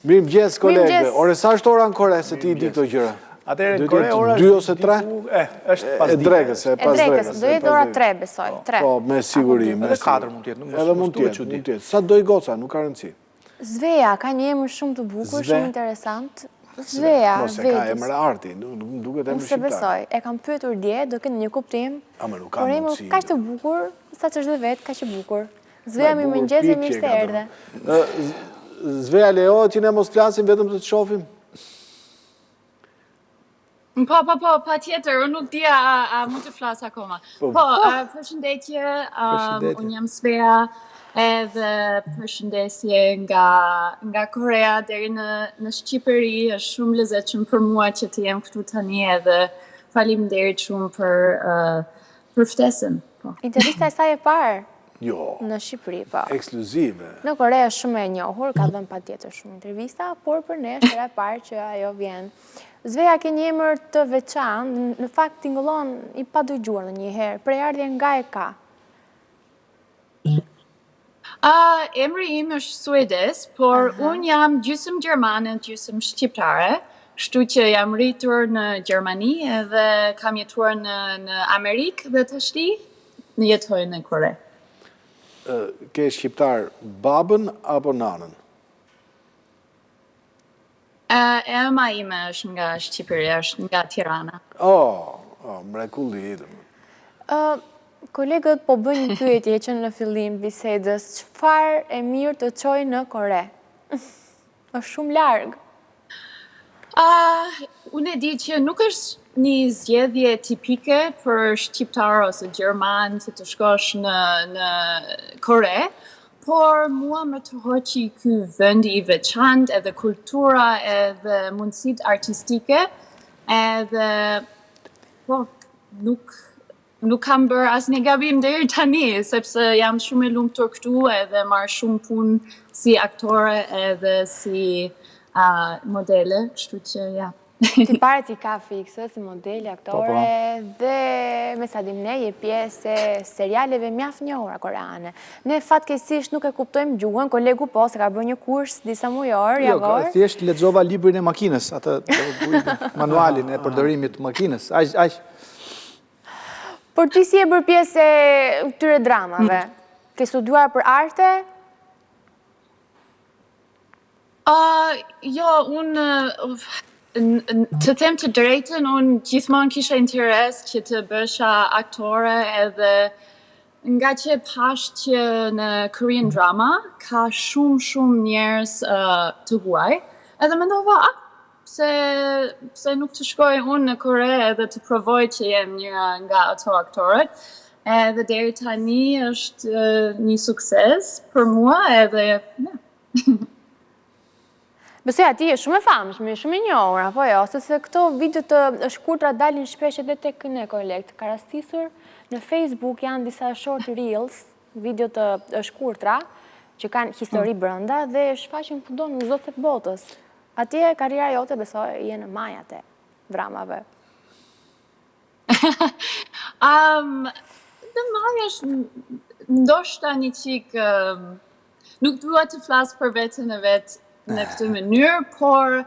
Mirëmëngjes kolegë. Ore sa është ora në Kore se ti i di këto gjëra? Atëherë në Kore ora 2 ose 3? Është pas drekës, pas drekës. Do jetë ora 3 besoj, 3. Po, me siguri. Edhe 4 mund të jetë, Edhe mund të jetë. Sa doj goca, nuk ka rëndësi. Zveja ka një emër shumë të bukur, shumë interesant. Zveja, Mos e ka emër arti, nuk duket emër shqiptar. Unë se besoj, e kam pyetur dje, do kenë një kuptim. Por emër kaq të bukur, sa që është dhe vetë, kaq e bukur. Zveja mirëmëngjes e mirë se erdhe. Zveja lejohet që ne mos flasim vetëm të shohim? Po, pa tjetër, unë nuk dia a mund të flas akoma. Po, përshëndetje, unë jam Svea, edhe përshëndetje nga Korea deri në Shqipëri, është shumë lezetshëm për mua që të jem këtu tani edhe faleminderit shumë për ftesën. Intervista e saj e parë? Jo. Në Shqipëri, po. Ekskluzive. Në Kore është shumë e njohur, ka dhënë patjetër shumë intervista, por për ne është e parë që ajo vjen. Zveja ke një emër të veçantë, në fakt tingëllon i padëgjuar ndonjëherë, prejardhje nga e ka? Emri im është suedes, por unë jam gjysmë gjermane, gjysmë shqiptare, kështu që jam rritur në Gjermani edhe kam jetuar në Amerikë dhe tashti jetoj në Kore. Ke shqiptar babën apo nanën? Ema ime është nga Shqipëria, është nga Tirana. Mrekulli. Kolegët po bëjnë një pyetje që në fillim bisedës, çfarë e mirë të çoj në Kore? Është shumë larg. Unë e di që nuk është një zgjedhje tipike për shqiptar ose gjerman që të shkosh në Kore, por mua më të hoqi ky vendi i veçantë edhe kultura edhe mundësitë artistike edhe nuk kam bërë asnjë gabim deri tani sepse jam shumë e lumtur këtu edhe marr shumë punë si aktore edhe si modele, kështu që ja. Ti pare ti ka fikse si modele, aktore, dhe me sa dim ne je pjesë e serialeve mjaft njohura koreane. Ne fatkeqësisht nuk e kuptojmë gjuhën, kolegu po se ka bërë një kurs disa mujor, javor. Jo, thjesht lexova librin e makinës, atë manualin e përdorimit të makinës. Aq. Por ti si e bërë pjesë e këtyre dramave? Ke studiuar për arte? Jo, unë të them të drejtën, unë gjithmonë kisha interes që të bësha aktore edhe nga që pash që në Korean drama ka shumë njerëz të huaj, edhe mendova, pse nuk të shkoj unë në Kore edhe të provoj që jem një nga ato aktorët, edhe deri tani është një sukses për mua edhe Besoj ati është shumë e famshme, shumë e njohur, apo jo, sepse këto video të shkurtra dalin shpesh edhe tek ne kolegë, ka rastisur në Facebook janë disa short reels, video të shkurtra, që kanë histori brenda dhe shfaqen kudo në zotë të botës. Atje karriera jote besoj je në majat e dramave. Në maja është ndoshta një qik, nuk dua të flas për veten e vet në këtë mënyrë, por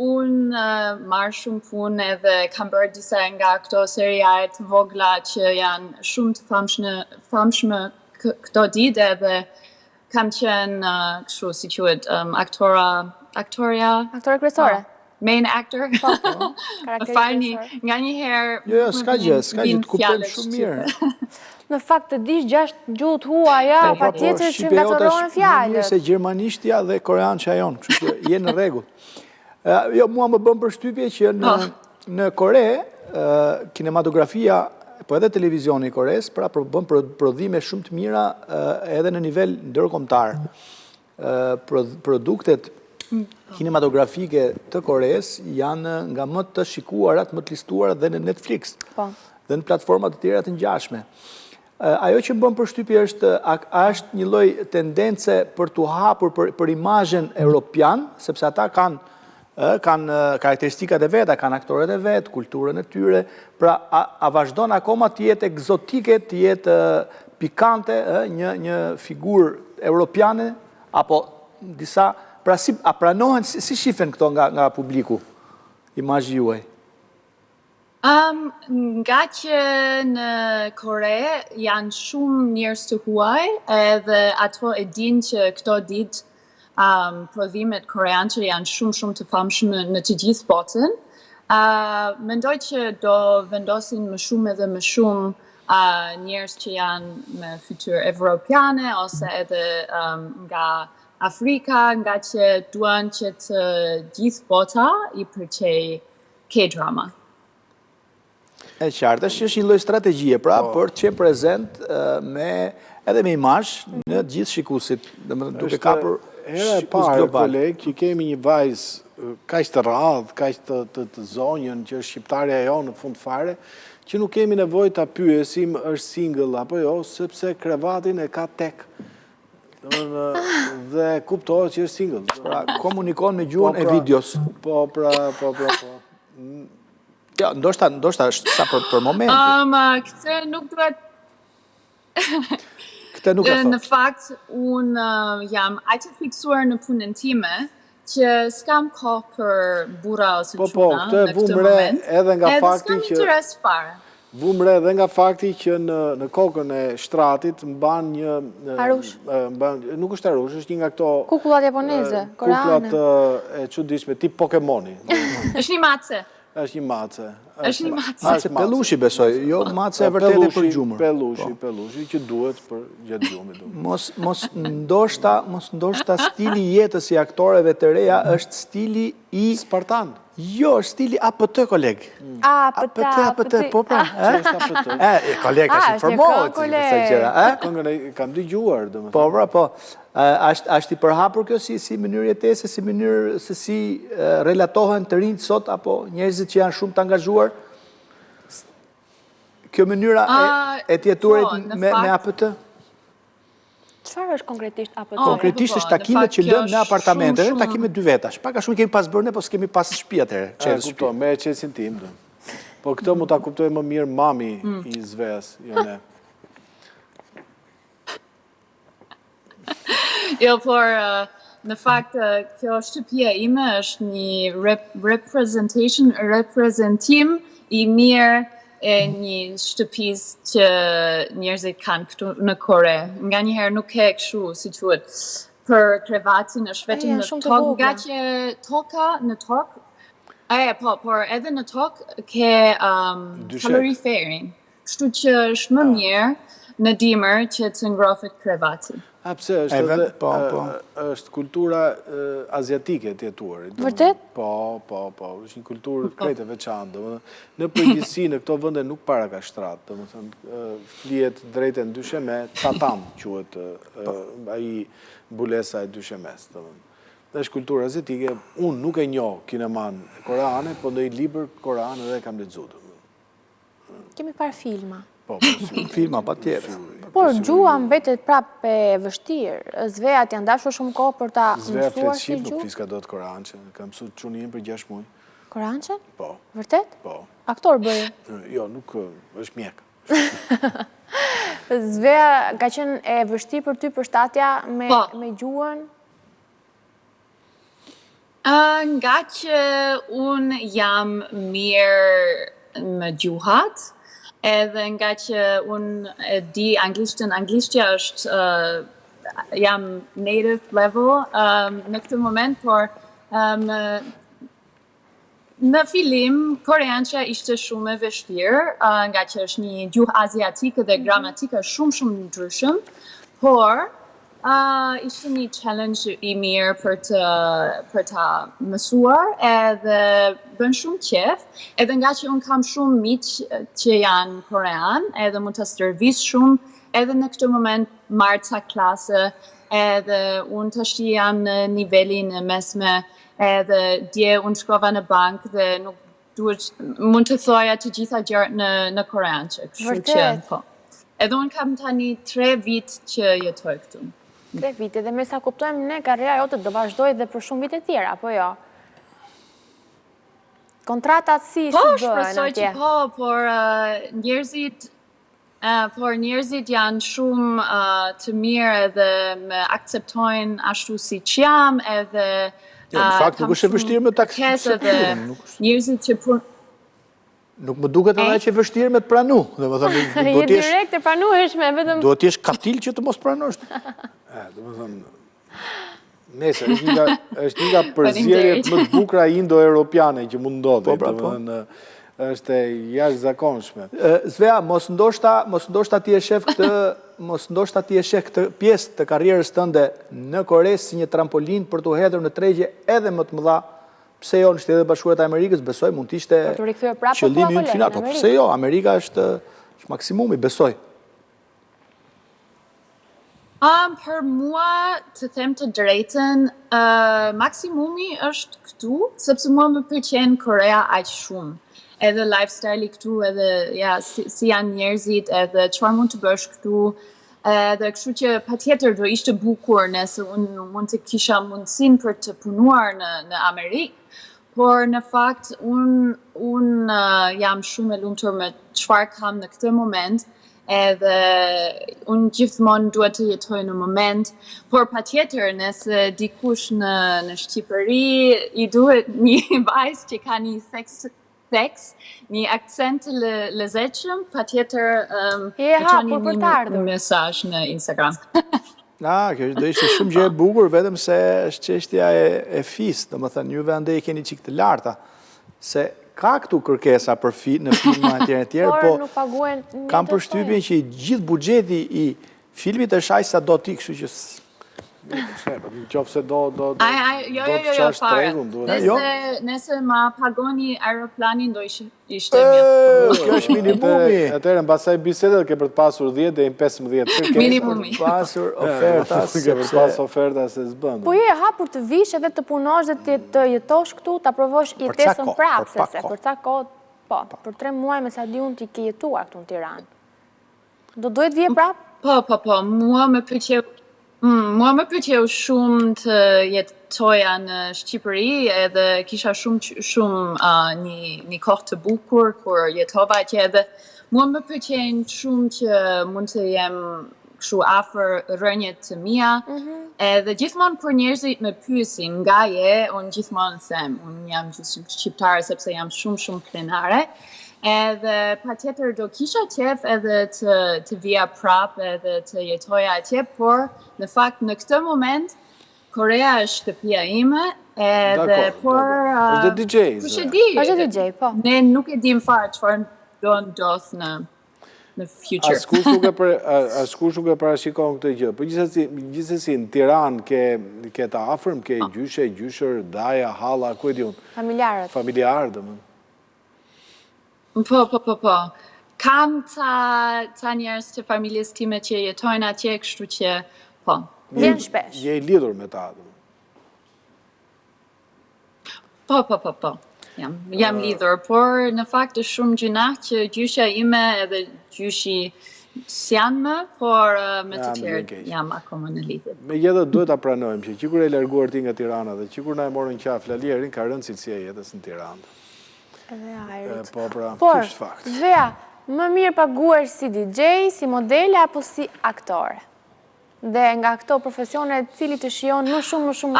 unë marr shumë punë edhe kam bërë disa nga këto seriale të vogla që janë shumë të famshme këto ditë edhe kam qenë kështu si quhet aktore main actor. Falni, nga një herë. Jo, s'ka gjë, të kuptojmë shumë mirë. Në fakt të dish 6 gjuhë të huaja, pa tjetër që nga të rohen fjallët. Mirë se gjermanishtja dhe korean që ajon, kështu që je në rregull. Jo, mua më bën përshtypje që në Kore, kinematografia, po edhe televizioni i Kores, pra bën prodhime shumë të mira edhe në nivel ndërkombëtar. Produktet kinematografike të Kores janë nga më të shikuarat, më të listuarat dhe në Netflix, dhe në platformat të tjera të ngjashme. Ajo që më bën përshtypje është një lloj tendence për t'u hapur për imazhin europian, sepse ata kanë karakteristikat e veta, kanë aktorët e vet, kulturën e tyre, pra a vazhdon akoma të jetë egzotike, të jetë pikante, një figurë europiane, apo disa Pra a pranohen, si shifen këto nga publiku, imazhi juaj? Nga që në Kore janë shumë njerëz të huaj, edhe ato e din që këto ditë prodhimet koreane janë shumë të famshëm në të gjithë botën. Mendoj që do vendosin më shumë edhe më shumë njerëz që janë me fytyrë evropiane ose edhe nga Afrika, nga që duan që të gjithë bota I përqej K-drama. E qartë, është një lloj strategjie, pra, për të qenë prezent edhe me imazh në gjithë shikuesit, domethënë duke kapur hera e parë, koleg, që kemi një vajzë kaq të radhë, kaq të zonjën, që është shqiptarja e jonë në fund fare, që nuk kemi nevojë ta pyesim është single apo jo, sepse krevatin e ka tek. Dhe kuptohet që është single. Pra, komunikon me gjuhën e videos. Po. Ja, ndoshta është sa për momentin. Këtë nuk duhet... Këtë nuk e thot. Në fakt, unë jam aq e fiksuar në punën time, që s'kam kohë për burra ose çuna në këtë moment. Edhe nga fakti s'kam interes fare. Vumre edhe nga fakti që në kokën e shtratit mban një... Harush. Nuk është harush, është një nga këto... Kukullat japoneze, koreane. Kukullat e çuditshme, tip Pokemoni. Është një mace. Është një mace. Është një mace. Mace pellushi besoj, jo mace e vërtetë për gjumër. Pellushi që duhet për gjatë gjumit. Mos ndoshta stili I jetës I aktoreve të reja është stili I Spartan. Jo, është stili APT, koleg. APT, po pra. Koleg, është informohet. Këngën kam dëgjuar, domethënë. Po, pra, po. Është I përhapur kjo si mënyrë jetese, si mënyrë se si relatohen të rinjt sot, apo njerëzit që janë shumë të angazhuar? Kjo mënyra e të jetuarit me APT? Çfarë është konkretisht APT? Konkretisht është takimet që lëm në apartamente, takimet 2 vetash. Pak a shumë kemi pas bërë ne, po s'kemi pas shtëpi atëherë. Kuptoj, me qesin tim. Po këtë mu ta kuptoj më mirë mami I Zveas, jo ne. Jo, por në fakt kjo shtëpia ime është një reprezentim I mirë e një shtëpis që njerëzit kanë këtu në Kore. Nga njëherë nuk e këshu, si quhet, për krevatin është vetëm në tokë, nga që toka në tokë, por edhe në tokë ke kaloriferin. Kështu që është më mirë në dimër që të ngrohet krevati. Pse është kultura aziatike të jetuarit. Vërtet? Po, është një kulturë krejt e veçantë. Në përgjithësi në këto vende nuk para ka shtratë. Flihet drejt e ndysheme, tatam quhet ai mbulesa e dyshemes. Është kulturë aziatike. Unë nuk e njoh kineman koreane, po ndonjë libër korean edhe kam lexuar. Kemi parë filma. Filma, pa tjerë. Por gjua mbetet prap e vështirë. Zveat janë dashur shumë kohë për ta mësuar si gjuhë. Shqip nuk fiska do të koreançe. Kam mësuar çunin për 6 muaj. Koreançe? Po. Vërtet? Po. Aktor bëri? Jo, nuk është mjek. Zvea ka qenë e vështirë për ty përshtatja me gjuhën? Nga që unë jam mirë me gjuhat, edhe nga që unë e di anglishtën, anglishtia është, jam native level në këtë moment, por në fillim, koreança ishte shumë e vështirë, nga që është një gjuhë aziatike dhe gramatika shumë ndryshëm, por ishte një challenge I mirë për ta mësuar edhe bën shumë qef, edhe nga që unë kam shumë miq që janë korean, edhe mund të stërvis shumë, edhe në këtë moment marrë ca klase, edhe unë të jam në nivelin e mesme, edhe dje unë shkova në bank dhe nuk duhet, mund të thoja të gjitha gjërat në koreançe. Vërtet? Edhe unë kam tani 3 vit që jetoj këtu. 3 vite, dhe me sa kuptojmë ne, karriera jote do vazhdoj dhe për shumë vite tjera, apo jo? Kontratat si bëhen atje? Shpresoj që po, por njerëzit por njerëzit janë shumë të mirë edhe më akceptojnë ashtu si që jam, edhe në fakt nuk është e vështirë me ta akceptojnë. Njerëzit që Nuk më duket edhe që e vështirë me të pranu. Je direkt e pranueshme, vetëm... Do t'jesh katil që të mos pranosh. Do më thënë, nese, është një nga përzierjet më të bukura indo-europiane që mund ndodhe. Është e jashtëzakonshme. Svea, mos ndoshta ti e shef këtë pjesë të karrierës tënde në Kore si një trampolin për të hedhur në tregje edhe më të mëdha. Pse jo në Shtetet Bashkuara të Amerikës, besoj mund t'ishte qëllimi ynë final. Pse jo, Amerika është maksimumi, besoj. Për mua, të them të drejtën, maksimumi është këtu, sepse mua më pëlqen Korea aq shumë. Edhe lifestyle-i këtu, edhe si janë njerëzit, edhe çfarë mund të bësh këtu, edhe kështu që patjetër do ishte bukur nëse unë mund të kisha mundësinë për të punuar në Amerikë, por në fakt unë jam shumë e lumtur me çfarë kam në këtë moment, edhe unë gjithmonë duhet të jetoj në moment, por patjetër nëse dikush në Shqipëri i duhet një vajzë që ka një seks, një akcent të lezetshëm, patjetër e hapur për të ardhur. Një mesazh në Instagram. Kjo do ishte shumë gjë e bukur, vetëm se është çështja e fisë, domethënë juve andaj keni çik të larta, se ka këtu kërkesa për në filma etj, po kam përshtypjen që gjithë buxheti i filmit është aq sa do ti, kështu që në qofë se do të qash tregun. Nëse ma pagoni aeroplanin, do ishte mjetë. Kjo është minimumi. Atëherë, në basaj bisedet, ke për të pasur 10 dhe 15. Minimumi. Pasur oferta. Ke për pas oferta se zbëndu. Po je hapur të vish edhe të punosh dhe të jetosh këtu, të aprovosh jetesën prapse, se për ca kohë, po, për 3 muaj me sa di unë ti ke jetuar këtu në Tiranë. Do duhet vje prapë? Po, mua më pëlqeu shumë të jetoja në Shqipëri, edhe kisha shumë një kohë të bukur kur jetova atje, edhe mua më pëlqen shumë që mund të jem kështu afër rrënjët të mia, edhe gjithmonë kur njerëzit më pyesin nga je, unë gjithmonë them, unë jam shqiptare sepse jam shumë krenare. Edhe patjetër do kisha qef edhe të vija prap edhe të jetoja atje, por në fakt në këtë moment Korea është shtëpia ime, edhe por është DJ. Kush e di? Është DJ, po. Ne nuk e dim fare çfarë do ndodh në future. Askush nuk e parashikon këtë gjë. Po gjithsesi në Tiranë ke të afërm, ke gjyshër, daja, halla, ku e di unë? Familjarët, domethënë. Po. Kam ca njerëz të familjes time që jetojnë atje, kështu që po. Vjen shpesh. Je i lidhur me ta? Po. Jam lidhur, por në fakt është shumë gjëna që gjysha ime edhe gjyshi s'janë më, por me të tjerë jam akoma në lidhje. Megjithatë duhet ta pranojmë që qikur e larguar ti nga Tirana dhe qikur na e morën qaf Lalierin, ka rënë cilësia e jetës në Tiranë. Edhe ajrit. Por, Zvea, më mirë paguar si DJ, si modele, apo si aktore? Dhe nga këto profesionet, cili të shion më shumë?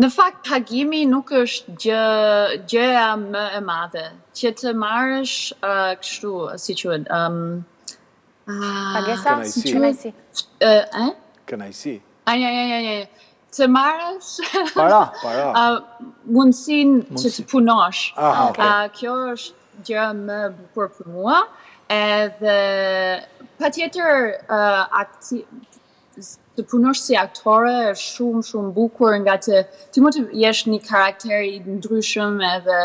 Në fakt, pagimi nuk është gjëja më e madhe. Që të marrësh kështu, si quhet, pagesa? Kënaqësi. Kënaqësi. Ja. Të marrësh mundësinë që të punosh. Kjo është gjë më bukur për mua, edhe patjetër të punosh si aktore është shumë bukur, nga ti mund të jesh një karakter i ndryshëm, edhe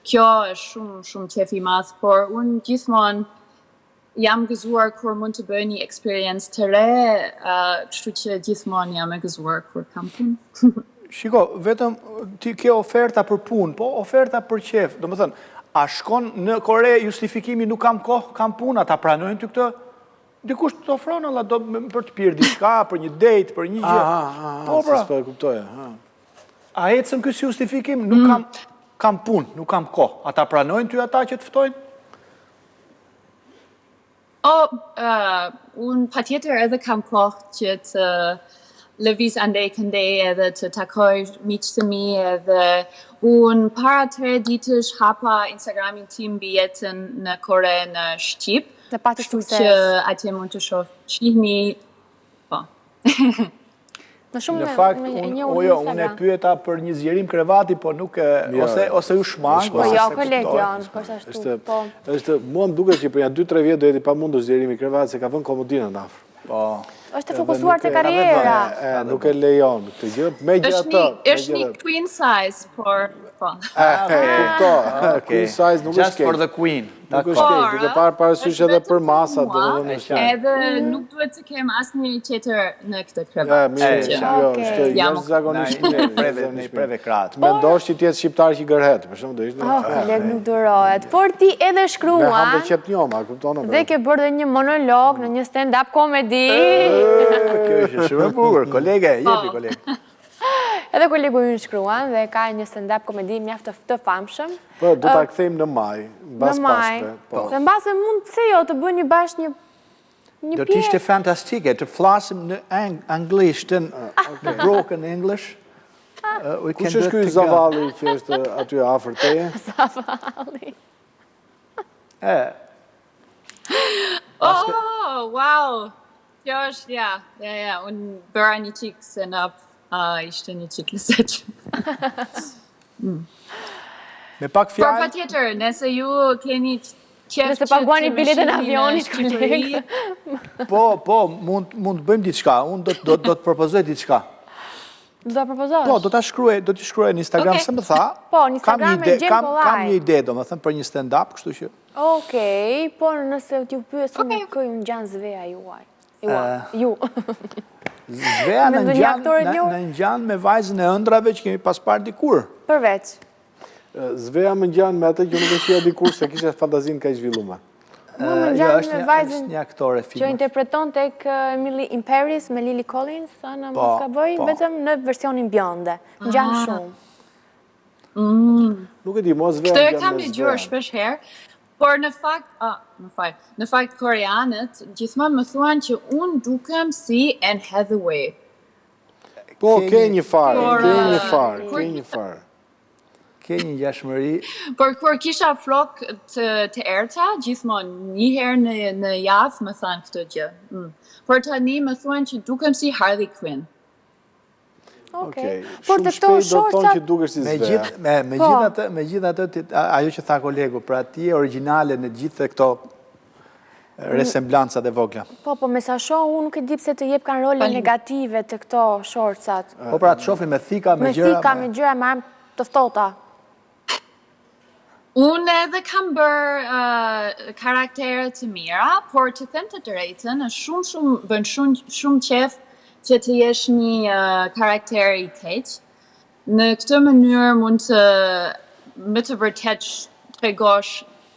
kjo është shumë qef i madh, por unë gjithmonë jam gëzuar kur mund të bëj një experience të re, kështu që gjithmonë jam e gëzuar kur kam punë. Shiko, vetëm ti ke oferta për punë, po oferta për qef. Domethënë, a shkon në Kore justifikimi nuk kam kohë, kam punë, ata pranojnë ty këtë? Dikush të ofron alla për të pirë diçka, për një date, për një gjë. Po pra. S'po e kuptoja. A ecën ky justifikim? Nuk s'kam punë, nuk kam kohë. Ata pranojnë ty ata që të ftojnë? Unë patjetër edhe kam kohë që të lëviz andej këndej edhe të takoj miqtë të mi edhe unë para 3 ditësh hapa Instagramin tim mbi jetën në Kore në Shqip. Dhe pati Kështu sukses. që atje mund të shihni, po. Në fakt, unë e pyeta për një zgjerim krevati, po nuk ose u shmang. Po jo, koleg, jo, nuk është ashtu. Është, mua më duket që për janë 2-3 vjetë do jeti pa mundur zgjerimi krevati se ka vënë komodinën afër. Po. Është të fokusuar të karriera. Nuk e lejon këtë gjë, me gjë ato. Është një queen size, por po. Queen size nuk është Just for the queen. Nuk është keq, duke parë parasysh edhe për masat, edhe nuk duhet të kem asnjëri tjetër në këtë krevat. Është zakonisht ne preve kratë. Mendosh që ti je shqiptar që gërhet, për shembull do ishte. Koleg nuk durohet. Por ti edhe shkruan. Me hapë qep njoma, kupton apo? Dhe ke bërë dhe një monolog në një stand-up komedi. Kjo është shumë e bukur, kolege, jepi kolege. Edhe kolegu ju shkruan dhe ka një stand-up komedi mjaft të famshëm. Po, do ta kthejmë në maj, mbas Paskëve. Dhe mbase mund pse jo të bëni bashkë një Do pjesë. të ishte fantastike të flasim në anglisht, në broken English. Kush është ky Zavalli që është aty afër teje? Zavalli. Wow! Kjo është, ja, unë bëra një qik stand-up, ishte një qik lëseqëm. Me pak Por fjalë. pa tjetër, nëse ju keni qef Nëse paguani biletën avionit, koleg. Po, mund të bëjmë diçka, unë do të propozoj diçka. Do ta propozosh? Po, do t'i shkruaj në Instagram, se më tha. Po, në Instagram e gjem kollaj. Kam një ide, do më thëmë, për një stand-up, kështu që. Okej, por nëse t'ju pyesë në këj unë gjanë zveja juaj. Ju. Zveja në ngjanë me vajzën e ëndrave që kemi pas parë dikur. Përveç. Zveja më ngjanë me atë që nuk e shija dikur se kishte fantazinë kaq zhvilluar. Më ngjanë me vajzën është një aktore që filmi. interpreton tek Emily in Paris me Lily Collins, Ana mos ka bëj, vetëm në versionin bjonde. Ngjanë shumë. Nuk e di, mos Zveja. Këtë e kam dëgjuar shpesh herë, por në fakt koreanët gjithmonë më thuan që unë dukem si Anne Hathaway. Po, ke një farë. Ke një gjashmëri. Por kur kisha flok të erta, gjithmonë një herë në javë më thanë këtë gjë. Por tani më thuan që dukem si Harley Quinn. Okej. Shumë shpejt do të thonë që dukesh si Zveja. Me gjithë atë, ajo që tha kolegu, pra ti e originale në gjithë këto resemblancat e vogla. Po, me sa shoh, unë nuk e di pse të jep kanë role negative të këto shortsat. Po pra të shofi me thika, me gjëra. Me thika, me gjëra, me armë të ftohta. Unë edhe kam bërë karaktere të mira, por të them të drejtën, bën shumë qef që të jesh një karakter i keq. Në këtë mënyrë mund të më të vërtet tregosh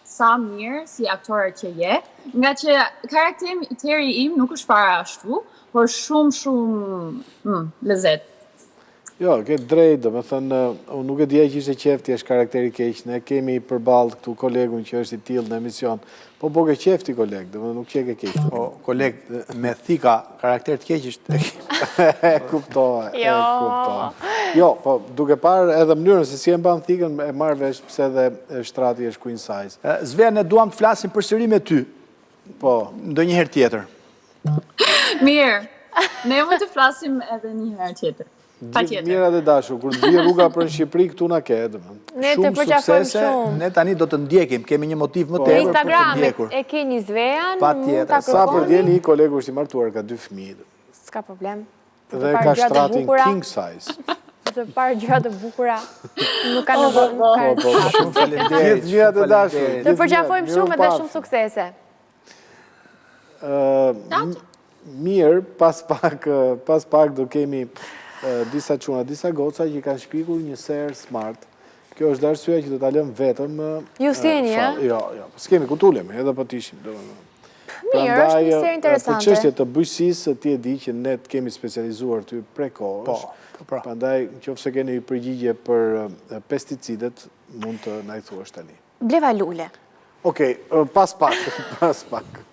sa mirë si aktore që je, nga që karakteri im nuk është fare ashtu, por shumë lezet. Jo, ke drejt, do me thënë, unë nuk e dje që ishte qefti është karakteri keq, ne kemi përballë këtu kolegun që është i tillë në emision, po ke qefti koleg, do me nuk që ke keq. Po, koleg, me thika, karakter të keq është... Kuptohet. Jo, po, duke parë edhe mënyrën se si e mban thikën, e marrë vesh pse edhe shtrati është queen size. Zveja, ne duam të flasim përsëri me ty. Po. Ndonjëherë tjetër. Mirë, ne mund të flasim edhe një herë tjetër. Gjithë mirat e dashur, kur të vje rruga për në Shqipëri, këtu na ke, ne të përqafojmë shumë. Ne tani do të ndjekim, kemi një motiv më tepër për të ndjekur. Në Instagram e ke një Zvejan, mund ta kërkoni. Sa për djeni, i kolegu është i martuar, ka 2 fëmijë. S'ka problem. Dhe ka shtratin king size. Të parë gjëra të bukura, nuk ka nevojë. Shumë faleminderit. Gjithë mirat e dashur. Të përqafojmë shumë edhe shumë suksese. Mirë, pas pak do kemi disa quna, disa goca që kanë shpikur një serë smart. Kjo është arsyeja që do ta lëm vetëm... Justini, e? Jo, s'kemi ku tulemi, edhe po tishim. Mirë, është një serë interesante. Për çështje të bujqësisë, ti e di që ne kemi specializuar ty prekosh. Prandaj, nëse keni përgjigje për pesticidet, mund të na i thuash tani? Bleva lule. Okej, pas pak.